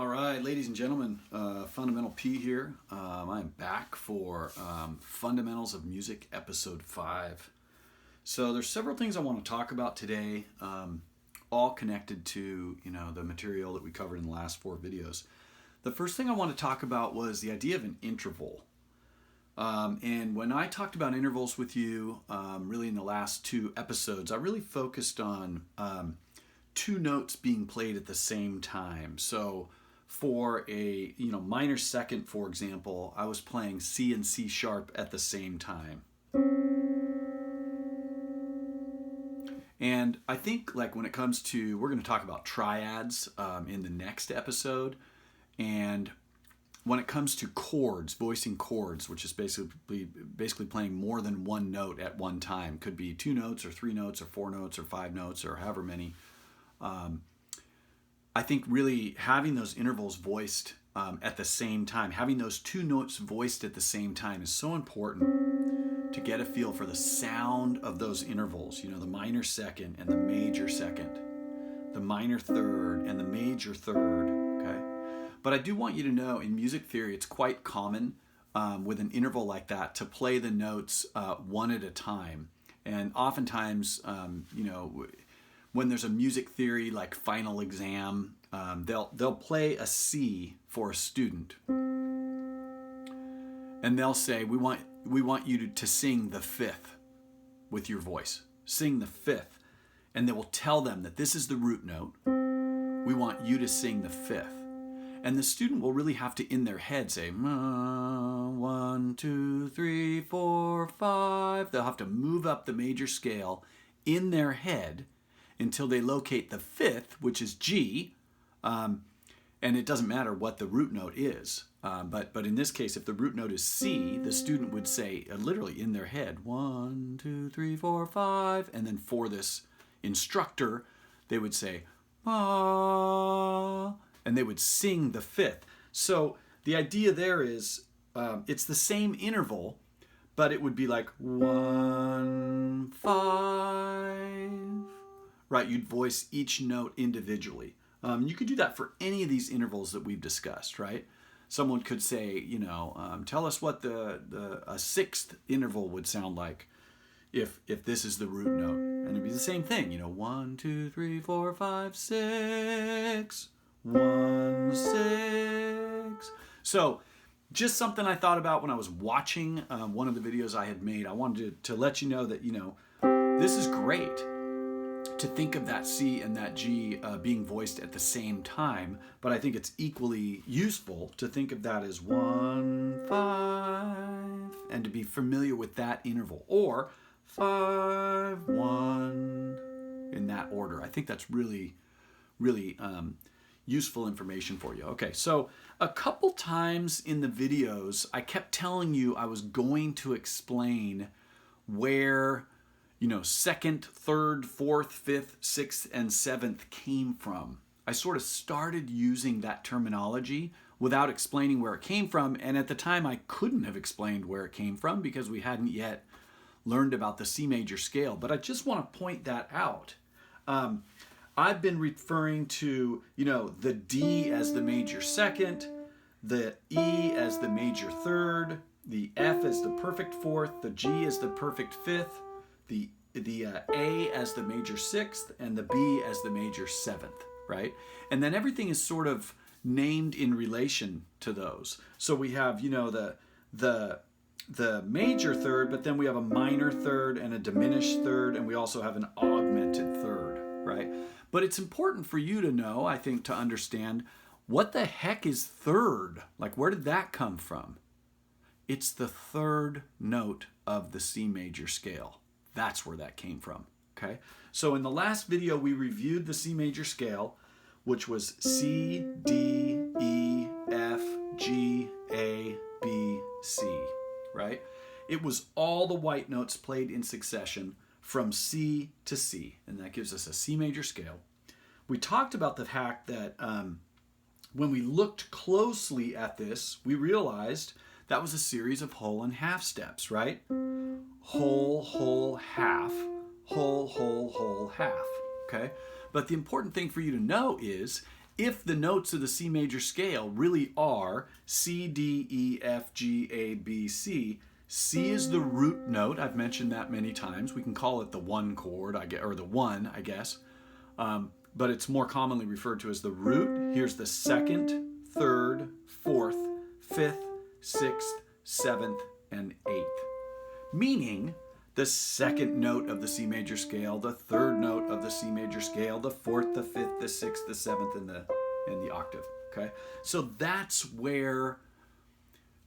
All right, ladies and gentlemen, Fundamental P here. I'm back for Fundamentals of Music, Episode 5. So there's several things I want to talk about today, all connected to the material that we covered in the last 4 videos. The first thing I want to talk about was the idea of an interval. And when I talked about intervals with you, really in the last 2 episodes, I really focused on 2 notes being played at the same time. So for a minor second, for example, I was playing C and C sharp at the same time. And I think when it comes to, we're going to talk about triads in the next episode. And when it comes to chords, voicing chords, which is basically playing more than one note at one time, could be 2 notes or 3 notes or 4 notes or 5 notes or however many. I think really having those intervals voiced at the same time, having those 2 notes voiced at the same time is so important to get a feel for the sound of those intervals, the minor second and the major second, the minor third and the major third, okay? But I do want you to know in music theory, it's quite common with an interval like that to play the notes one at a time. And oftentimes, when there's a music theory like final exam, they'll play a C for a student, and they'll say, we want you to sing the 5th with your voice. Sing the 5th, and they will tell them that this is the root note. We want you to sing the 5th, and the student will really have to in their head say 1, 2, 3, 4, 5. They'll have to move up the major scale in their head until they locate the 5th, which is G, and it doesn't matter what the root note is. But in this case, if the root note is C, the student would say, literally in their head, 1, 2, 3, 4, 5, and then for this instructor, they would say, ah, and they would sing the 5th. So the idea there is, it's the same interval, but it would be like 1, 5, right? You'd voice each note individually. You could do that for any of these intervals that we've discussed, right? Someone could say, tell us what a 6th interval would sound like if this is the root note. And it'd be the same thing, 1, 2, 3, 4, 5, 6, 1, 6. So just something I thought about when I was watching one of the videos I had made. I wanted to let you know that, this is great to think of that C and that G being voiced at the same time, but I think it's equally useful to think of that as 1, 5, and to be familiar with that interval, or 5, 1, in that order. I think that's really, really useful information for you. Okay, so a couple times in the videos, I kept telling you I was going to explain where 2nd, 3rd, 4th, 5th, 6th, and 7th came from. I sort of started using that terminology without explaining where it came from, and at the time I couldn't have explained where it came from because we hadn't yet learned about the C major scale. But I just want to point that out. I've been referring to, the D as the major second, the E as the major third, the F as the perfect 4th, the G as the perfect 5th, the A as the major 6th, and the B as the major 7th, right? And then everything is sort of named in relation to those. So we have, the major 3rd, but then we have a minor 3rd and a diminished 3rd, and we also have an augmented 3rd, right? But it's important for you to know, I think, to understand what the heck is 3rd? Where did that come from? It's the 3rd note of the C major scale. That's where that came from, okay? So in the last video, we reviewed the C major scale, which was C, D, E, F, G, A, B, C, right? It was all the white notes played in succession from C to C, and that gives us a C major scale. We talked about the fact that when we looked closely at this, we realized that was a series of whole and half steps, right? Whole, whole, half, whole, whole, whole, half, okay? But the important thing for you to know is if the notes of the C major scale really are C, D, E, F, G, A, B, C, C is the root note. I've mentioned that many times. We can call it the one chord, or the one, I guess. But it's more commonly referred to as the root. Here's the second, third, fourth, fifth, sixth, seventh, and eighth. Meaning the second note of the C major scale, the third note of the C major scale, the fourth, the fifth, the sixth, the seventh, and the octave. Okay? So that's where,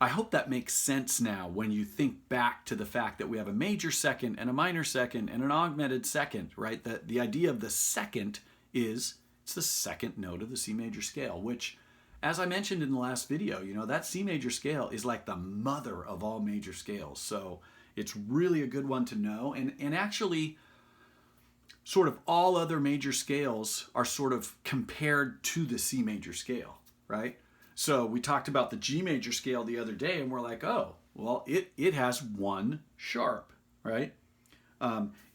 I hope that makes sense now when you think back to the fact that we have a major second and a minor second and an augmented second, right? The idea of the second is it's the second note of the C major scale, which, as I mentioned in the last video, that C major scale is like the mother of all major scales. So it's really a good one to know. And actually, sort of all other major scales are sort of compared to the C major scale, right? So we talked about the G major scale the other day, and we're like, oh, well, it has one sharp, right?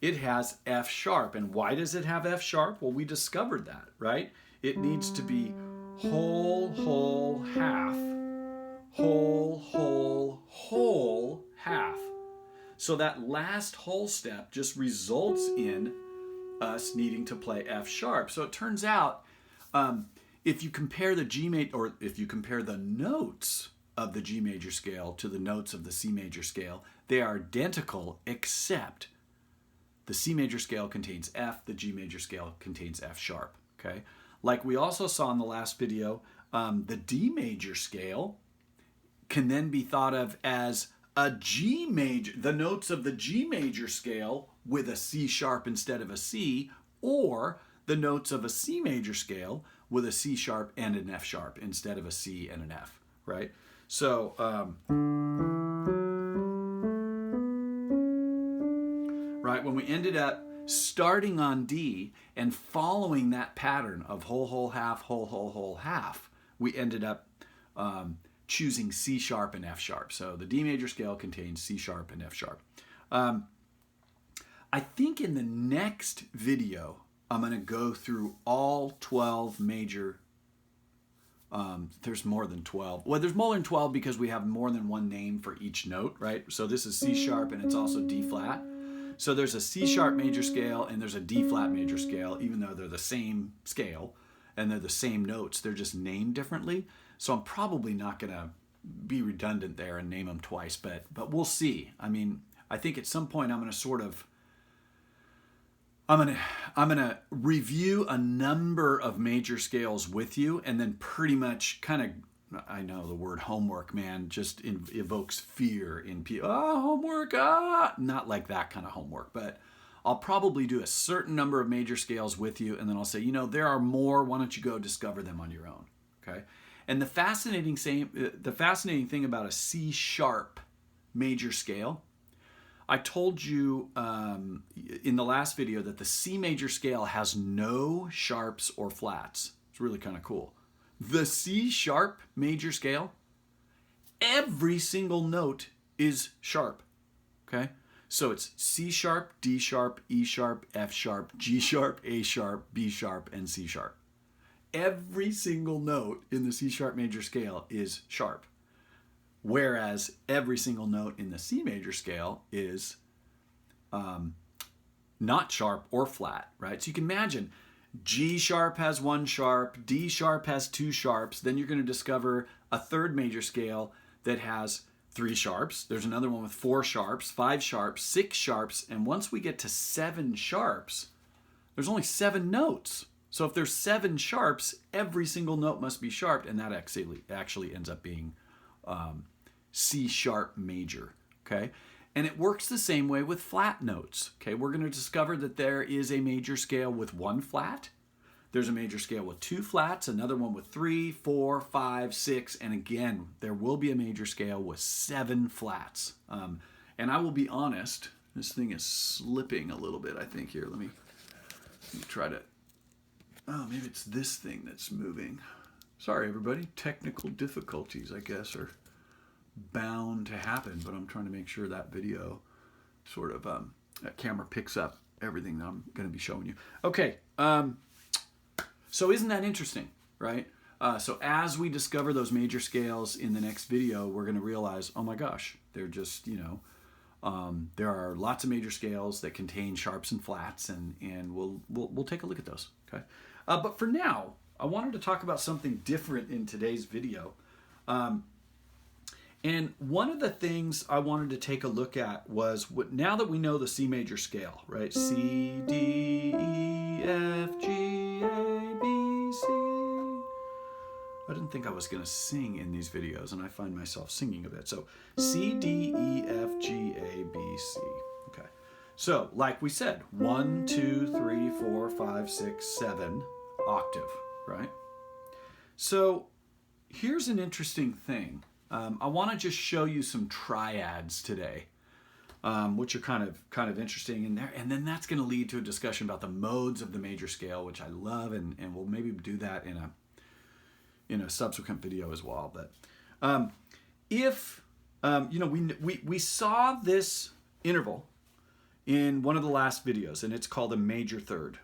It has F sharp. And why does it have F sharp? Well, we discovered that, right? It needs to be whole, whole, half, whole, whole, whole, half. So that last whole step just results in us needing to play F sharp. So it turns out, if you compare the if you compare the notes of the G major scale to the notes of the C major scale, they are identical, except the C major scale contains F, the G major scale contains F sharp, okay? Like we also saw in the last video, the D major scale can then be thought of as a G major, the notes of the G major scale with a C sharp instead of a C, or the notes of a C major scale with a C sharp and an F sharp instead of a C and an F, right? So, right, when we ended up starting on D and following that pattern of whole, whole, half, whole, whole, whole, half, we ended up choosing C sharp and F sharp. So the D major scale contains C sharp and F sharp. I think in the next video, I'm going to go through all 12 major, there's more than 12. Well, there's more than 12 because we have more than one name for each note, right? So this is C sharp and it's also D flat. So there's a C sharp major scale and there's a D flat major scale, even though they're the same scale and they're the same notes. They're just named differently. So I'm probably not going to be redundant there and name them twice, but we'll see. I mean, I think at some point I'm going to sort of, I'm going to review a number of major scales with you, and then pretty much kind of, I know the word homework, man, just evokes fear in people. Homework, not like that kind of homework, but I'll probably do a certain number of major scales with you, and then I'll say, there are more, why don't you go discover them on your own, okay? And the fascinating thing about a C sharp major scale, I told you in the last video that the C major scale has no sharps or flats. It's really kind of cool. The C sharp major scale, every single note is sharp, okay? So it's C sharp, D sharp, E sharp, F sharp, G sharp, A sharp, B sharp, and C sharp. Every single note in the C sharp major scale is sharp. Whereas every single note in the C major scale is not sharp or flat, right? So you can imagine G sharp has one sharp, D sharp has two sharps, then you're going to discover a third major scale that has 3 sharps. There's another one with 4 sharps, 5 sharps, 6 sharps, and once we get to 7 sharps, there's only 7 notes. So if there's 7 sharps, every single note must be sharp, and that actually ends up being C sharp major, okay? And it works the same way with flat notes, okay? We're going to discover that there is a major scale with 1 flat. There's a major scale with 2 flats, another one with 3, 4, 5, 6, and again, there will be a major scale with 7 flats. And I will be honest, this thing is slipping a little bit, I think, here. Let me try to, maybe it's this thing that's moving. Sorry, everybody. Technical difficulties, I guess, are bound to happen, but I'm trying to make sure that video sort of, that camera picks up everything that I'm going to be showing you. Okay, so isn't that interesting? right? So as we discover those major scales in the next video, we're going to realize, oh my gosh, they're just, you know, there are lots of major scales that contain sharps and flats, and we'll take a look at those. Okay, but for now, I wanted to talk about something different in today's video. And one of the things I wanted to take a look at was now that we know the C major scale, right? C, D, E, F, G, A, B, C. I didn't think I was going to sing in these videos, and I find myself singing a bit. So C, D, E, F, G, A, B, C. Okay. So like we said, 1, 2, 3, 4, 5, 6, 7 octave, right? So here's an interesting thing. I want to just show you some triads today, which are kind of interesting in there, and then that's going to lead to a discussion about the modes of the major scale, which I love, and we'll maybe do that in a subsequent video as well. But if you know, we saw this interval in one of the last videos, and it's called a major third.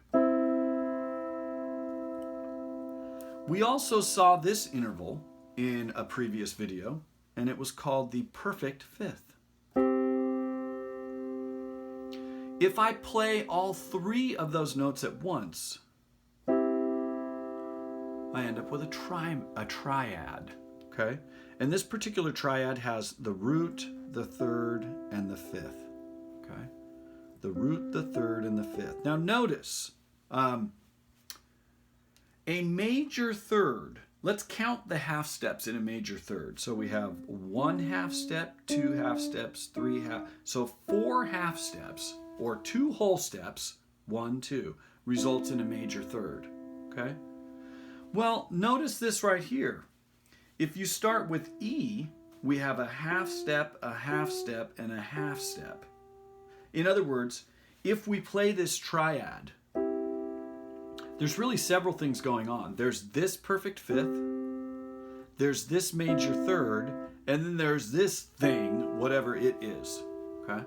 We also saw this interval in a previous video, and it was called the perfect fifth. If I play all three of those notes at once, I end up with a triad, okay? And this particular triad has the root, the third, and the fifth, okay? The root, the third, and the fifth. Now notice, a major third, let's count the half steps in a major third. So we have 1 half step, 2 half steps, 3 half, so 4 half steps, or 2 whole steps, 1, 2, results in a major third, okay? Well, notice this right here. If you start with E, we have a half step, a half step, and a half step. In other words, if we play this triad, there's really several things going on. There's this perfect fifth, there's this major third, and then there's this thing, whatever it is, okay?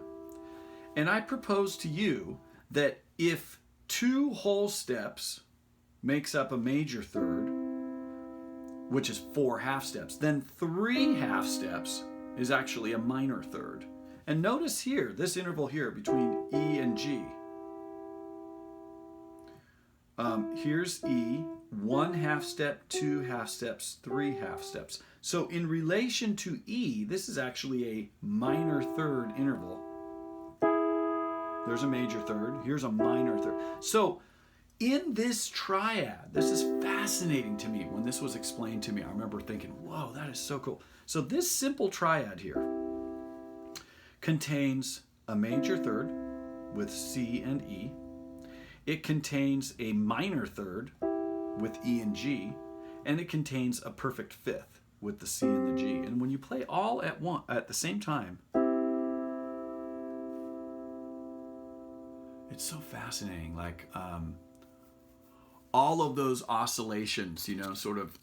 And I propose to you that if 2 whole steps makes up a major third, which is 4 half steps, then 3 half steps is actually a minor third. And notice here, this interval here between E and G. Here's E, 1 half step, 2 half steps, 3 half steps. So in relation to E, this is actually a minor third interval. There's a major third, here's a minor third. So in this triad, this is fascinating to me. When this was explained to me, I remember thinking, whoa, that is so cool. So this simple triad here contains a major third with C and E. It contains a minor third with E and G, and it contains a perfect fifth with the C and the G. And when you play all at the same time, it's so fascinating. Like all of those oscillations, you know, sort of,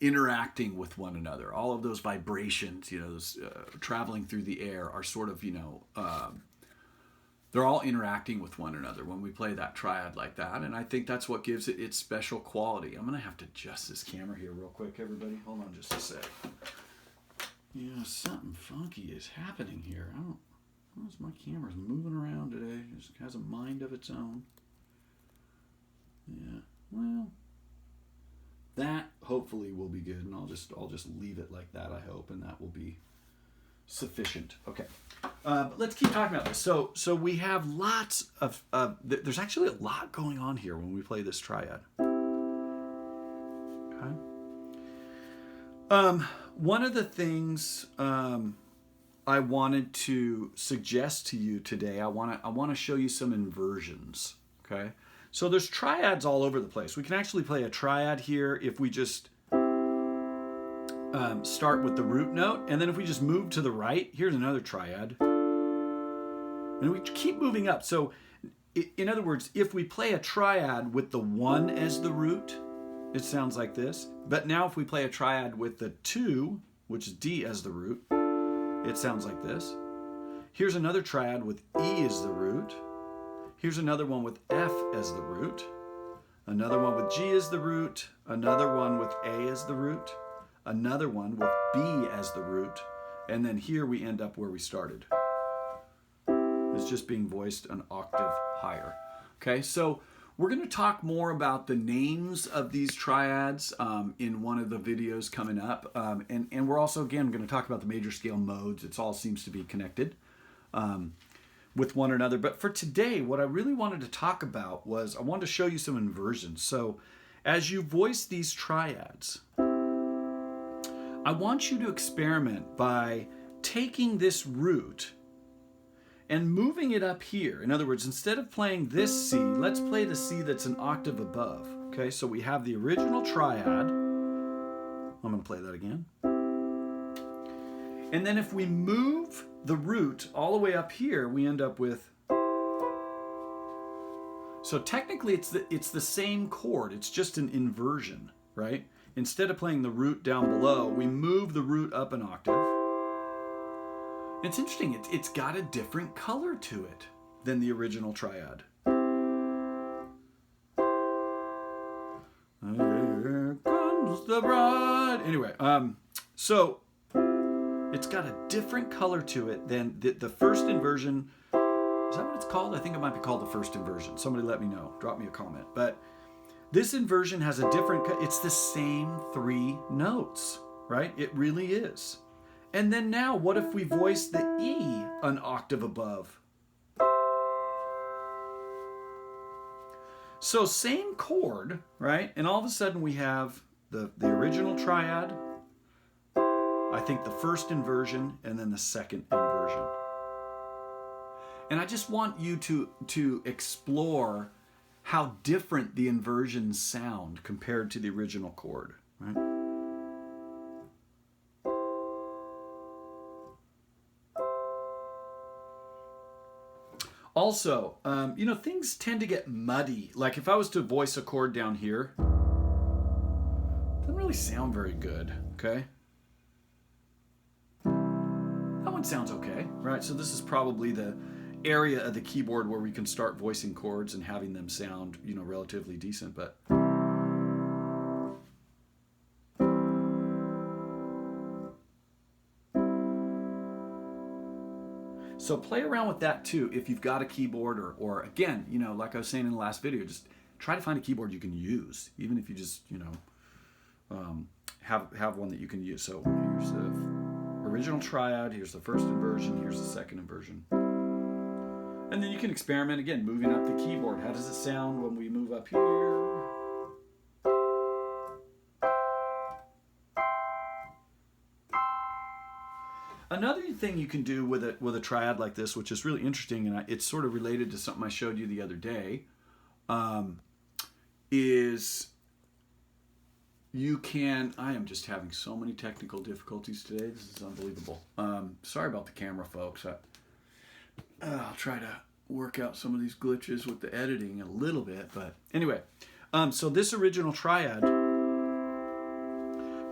interacting with one another. All of those vibrations, you know, those, traveling through the air are sort of, they're all interacting with one another when we play that triad like that. And I think that's what gives it its special quality. I'm going to have to adjust this camera here real quick, everybody. Hold on just a sec. Yeah, something funky is happening here. My camera's moving around today. It just has a mind of its own. Yeah, well, that hopefully will be good, and I'll just leave it like that, I hope, and that will be sufficient. Okay, but let's keep talking about this. So we have lots of, there's actually a lot going on here when we play this triad. Okay. One of the things I wanted to suggest to you today, I want to show you some inversions. Okay. So there's triads all over the place. We can actually play a triad here if we just start with the root note, and then if we just move to the right, here's another triad. And we keep moving up. So in other words, if we play a triad with the 1 as the root, it sounds like this. But now if we play a triad with the 2, which is D as the root, it sounds like this. Here's another triad with E as the root. Here's another one with F as the root. another one with G as the root, another one with A as the root, another one with B as the root, and then here we end up where we started. It's just being voiced an octave higher. Okay, so we're going to talk more about the names of these triads in one of the videos coming up. And we're also, again, going to talk about the major scale modes. It all seems to be connected with one another. But for today, what I really wanted to talk about was I wanted to show you some inversions. So as you voice these triads, I want you to experiment by taking this root and moving it up here. In other words, instead of playing this C, let's play the C that's an octave above. Okay, so we have the original triad. I'm going to play that again. And then if we move the root all the way up here, we end up with... So technically it's the same chord, it's just an inversion, right? Instead of playing the root down below, we move the root up an octave. It's interesting, it's got a different color to it than the original triad. Here comes the bride. Anyway, so it's got a different color to it than the first inversion. Is that what it's called? I think it might be called the first inversion. Somebody let me know. Drop me a comment. But this inversion has a different, it's the same 3 notes, right? It really is. And then now, what if we voice the E an octave above? So same chord, right? And all of a sudden we have the original triad, I think the first inversion, and then the second inversion. And I just want you to explore how different the inversions sound compared to the original chord, right? Also, you know, things tend to get muddy. Like if I was to voice a chord down here, it doesn't really sound very good, okay? That one sounds okay, right? So this is probably the area of the keyboard where we can start voicing chords and having them sound, you know, relatively decent, but... So play around with that too if you've got a keyboard or again, you know, like I was saying in the last video, just try to find a keyboard you can use, even if you just, you know, have one that you can use. So here's the original triad, here's the first inversion, here's the second inversion. And then you can experiment again, moving up the keyboard. How does it sound when we move up here? Another thing you can do with a triad like this, which is really interesting, and it's sort of related to something I showed you the other day, is you can... I am just having so many technical difficulties today. This is unbelievable. Sorry about the camera, folks. I'll try to work out some of these glitches with the editing a little bit, but anyway. So this original triad,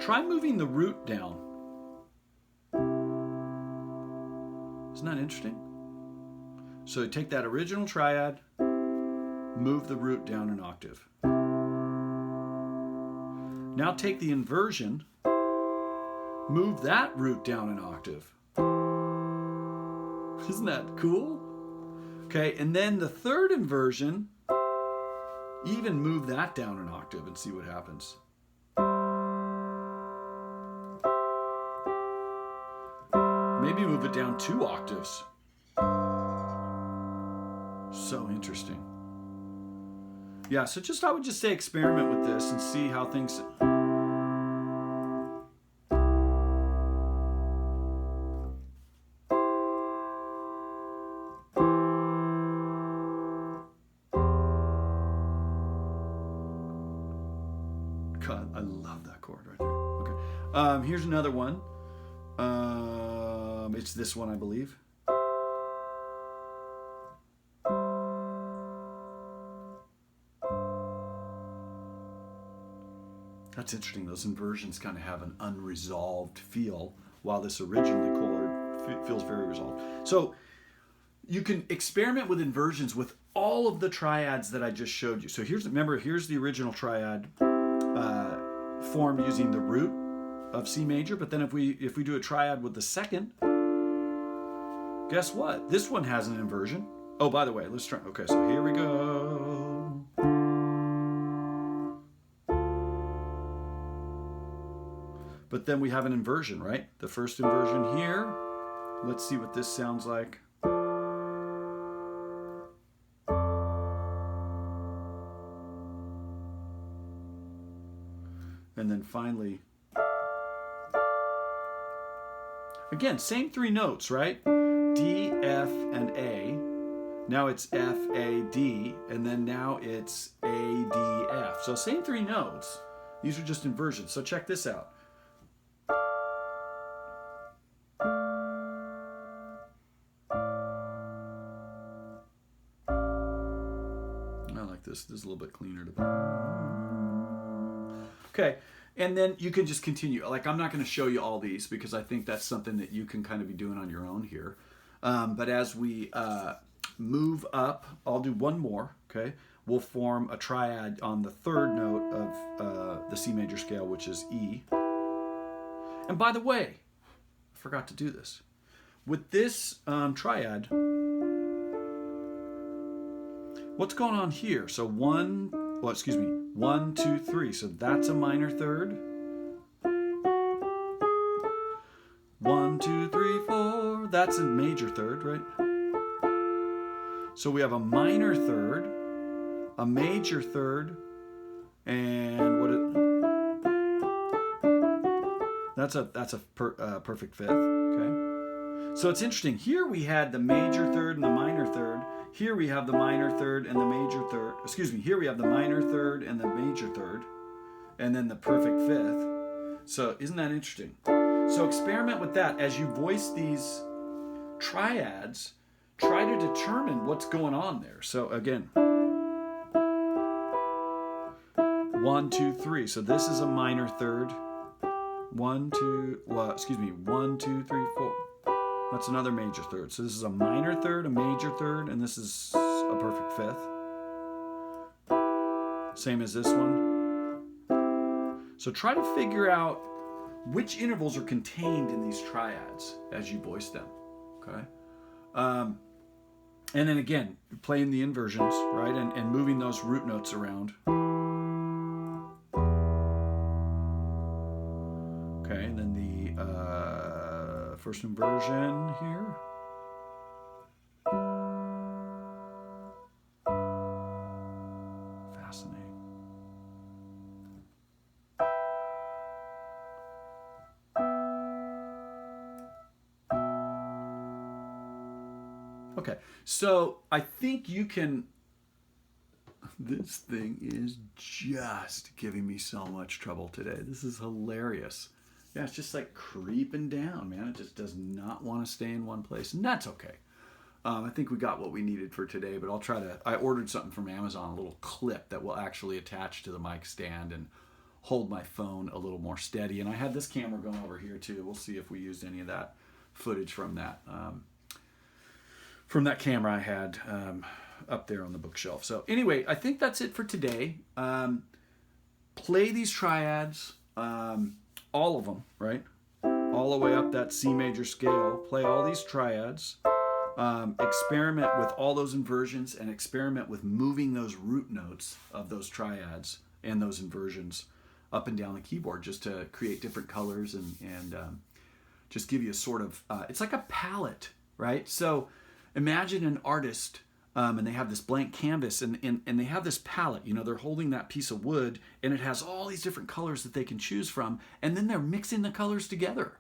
try moving the root down. Isn't that interesting? So take that original triad, move the root down an octave. Now take the inversion, move that root down an octave. Isn't that cool? Okay, and then the third inversion, even move that down an octave and see what happens. Maybe move it down 2 octaves. So interesting. Yeah, so I would just say experiment with this and see how things... God, I love that chord right there. Okay. Here's another one. It's this one, I believe. That's interesting. Those inversions kind of have an unresolved feel, while this originally chord feels very resolved. So you can experiment with inversions with all of the triads that I just showed you. So remember, here's the original triad formed using the root of C major. But then if we do a triad with the second, guess what? This one has an inversion. Oh, by the way, let's try. Okay, so here we go. But then we have an inversion, right? The first inversion here. Let's see what this sounds like. And then finally, again, same three notes, right? D, F, and A. Now it's F, A, D, and then now it's A, D, F. So same three notes. These are just inversions. So check this out. I like this. This is a little bit cleaner. Okay, and then you can just continue. Like, I'm not going to show you all these because I think that's something that you can kind of be doing on your own here. But as we move up, I'll do one more, okay? We'll form a triad on the third note of the C major scale, which is E. And by the way, I forgot to do this. With this triad, what's going on here? So 1, 2, 3. So that's a minor third. 1, 2, 3, 4. That's a major third, right? So we have a minor third, a major third, and that's a perfect fifth. Okay. So it's interesting. Here we had the major third and the minor third. Here we have the minor third and the major third. Here we have the minor third and the major third, and then the perfect fifth. So isn't that interesting? So experiment with that as you voice these triads. Try to determine what's going on there. So again, 1, 2, 3. So this is a minor third. 1, 2, 3, 4. That's another major third. So this is a minor third, a major third, and this is a perfect fifth. Same as this one. So try to figure out which intervals are contained in these triads as you voice them. Okay. And then again, playing the inversions, right? And moving those root notes around. Okay, and then the first inversion here. Fascinating. Okay, so I think you can, this thing is just giving me so much trouble today. This is hilarious. Yeah, it's just like creeping down, man. It just does not want to stay in one place, and that's okay. I think we got what we needed for today, but I ordered something from Amazon, a little clip that will actually attach to the mic stand and hold my phone a little more steady. And I had this camera going over here too. We'll see if we used any of that footage from that. From that camera I had up there on the bookshelf. So anyway, I think that's it for today. Play these triads, all of them, right? All the way up that C major scale. Play all these triads. Experiment with all those inversions and experiment with moving those root notes of those triads and those inversions up and down the keyboard just to create different colors and just give you a sort of, it's like a palette, right? So imagine an artist and they have this blank canvas and they have this palette, they're holding that piece of wood and it has all these different colors that they can choose from, and then they're mixing the colors together,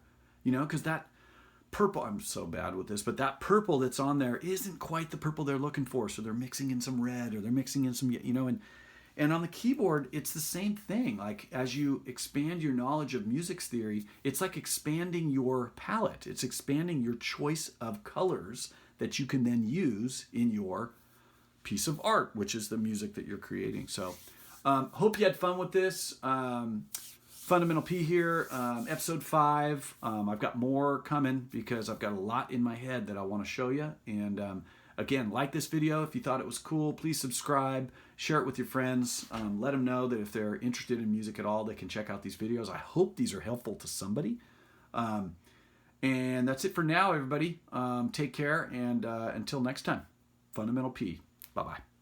because that purple, I'm so bad with this, but that purple that's on there isn't quite the purple they're looking for, so they're mixing in some red or they're mixing in some, and on the keyboard, it's the same thing. Like, as you expand your knowledge of music theory, it's like expanding your palette. It's expanding your choice of colors that you can then use in your piece of art, which is the music that you're creating. So hope you had fun with this. Fundamental P here, episode 5. I've got more coming because I've got a lot in my head that I want to show you. And Again, like this video if you thought it was cool. Please subscribe, share it with your friends. Let them know that if they're interested in music at all, they can check out these videos. I hope these are helpful to somebody. And that's it for now, everybody. Take care, and until next time, Fundamental P. Bye-bye.